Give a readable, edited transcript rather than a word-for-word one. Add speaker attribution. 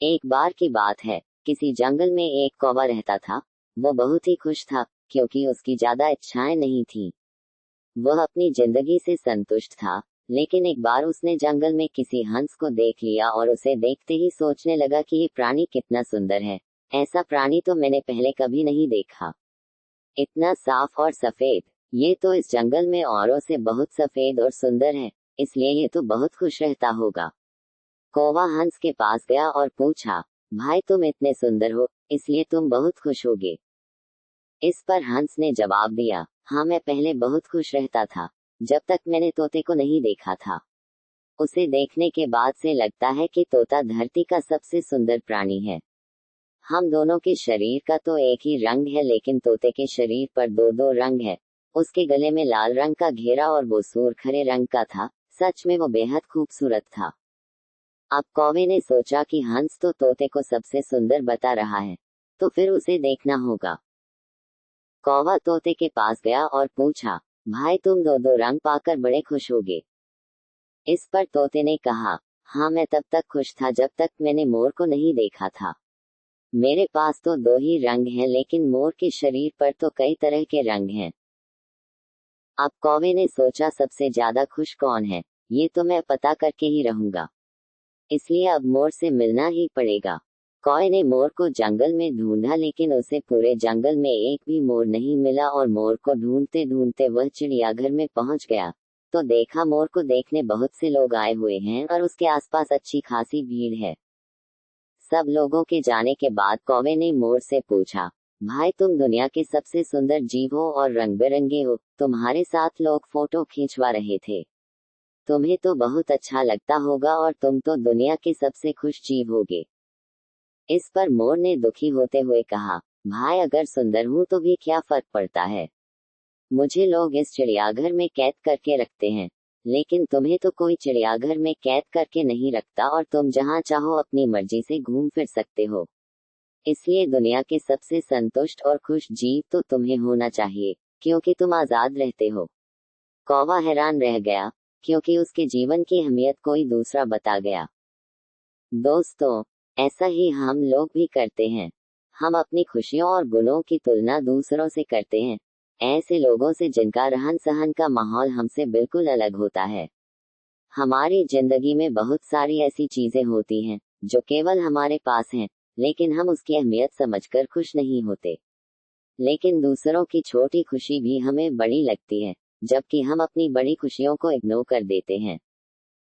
Speaker 1: एक बार की बात है, किसी जंगल में एक कौवा रहता था। वो बहुत ही खुश था, क्योंकि उसकी ज्यादा इच्छाएं नहीं थी। वह अपनी जिंदगी से संतुष्ट था। लेकिन एक बार उसने जंगल में किसी हंस को देख लिया और उसे देखते ही सोचने लगा कि ये प्राणी कितना सुंदर है। ऐसा प्राणी तो मैंने पहले कभी नहीं देखा। इतना साफ और सफेद। ये तो इस जंगल में औरों से बहुत सफेद और सुंदर है, इसलिए ये तो बहुत खुश रहता होगा। कौवा हंस के पास गया और पूछा, भाई तुम इतने सुंदर हो, इसलिए तुम बहुत खुश होगे। इस पर हंस ने जवाब दिया, हाँ मैं पहले बहुत खुश रहता था, जब तक मैंने तोते को नहीं देखा था। उसे देखने के बाद से लगता है कि तोता धरती का सबसे सुंदर प्राणी है। हम दोनों के शरीर का तो एक ही रंग है, लेकिन तोते के शरीर पर दो दो रंग है। उसके गले में लाल रंग का घेरा और वो सूरखरे रंग का था। सच में वो बेहद खूबसूरत था। अब कौवे ने सोचा कि हंस तो तोते को सबसे सुंदर बता रहा है, तो फिर उसे देखना होगा। कौवा तोते के पास गया और पूछा, भाई तुम दो दो रंग पाकर बड़े खुश होगे। इस पर तोते ने कहा, हाँ मैं तब तक खुश था जब तक मैंने मोर को नहीं देखा था। मेरे पास तो दो ही रंग हैं, लेकिन मोर के शरीर पर तो कई तरह के रंग हैं। अब कौवे ने सोचा सबसे ज्यादा खुश कौन है, ये तो मैं पता करके ही रहूंगा। इसलिए अब मोर से मिलना ही पड़ेगा। कौवे ने मोर को जंगल में ढूंढा, लेकिन उसे पूरे जंगल में एक भी मोर नहीं मिला और मोर को ढूंढते ढूंढते वह चिड़ियाघर में पहुंच गया। तो देखा मोर को देखने बहुत से लोग आए हुए हैं और उसके आसपास अच्छी खासी भीड़ है। सब लोगों के जाने के बाद कौवे ने मोर से पूछा, भाई तुम दुनिया के सबसे सुंदर जीव हो और रंग बिरंगे हो, तुम्हारे साथ लोग फोटो खींचवा रहे थे। तुम्हें तो बहुत अच्छा लगता होगा और तुम तो दुनिया के सबसे खुश जीव होगे। इस पर मोर ने दुखी होते हुए कहा, भाई अगर सुंदर हूं तो भी क्या फर्क पड़ता है। मुझे लोग इस चिड़ियाघर में कैद करके रखते हैं, लेकिन तुम्हें तो कोई चिड़ियाघर में कैद करके नहीं रखता और तुम जहां चाहो अपनी मर्जी से घूम फिर सकते हो। इसलिए दुनिया के सबसे संतुष्ट और खुश जीव तो तुम्हें होना चाहिए, क्योंकि तुम आजाद रहते हो। कौवा हैरान रह गया, क्योंकि उसके जीवन की अहमियत कोई दूसरा बता गया। दोस्तों, ऐसा ही हम लोग भी करते हैं। हम अपनी खुशियों और गुणों की तुलना दूसरों से करते हैं, ऐसे लोगों से जिनका रहन सहन का माहौल हमसे बिल्कुल अलग होता है। हमारी जिंदगी में बहुत सारी ऐसी चीजें होती हैं जो केवल हमारे पास हैं, लेकिन हम उसकी अहमियत समझकर खुश नहीं होते। लेकिन दूसरों की छोटी खुशी भी हमें बड़ी लगती है, जबकि हम अपनी बड़ी खुशियों को इग्नोर कर देते हैं।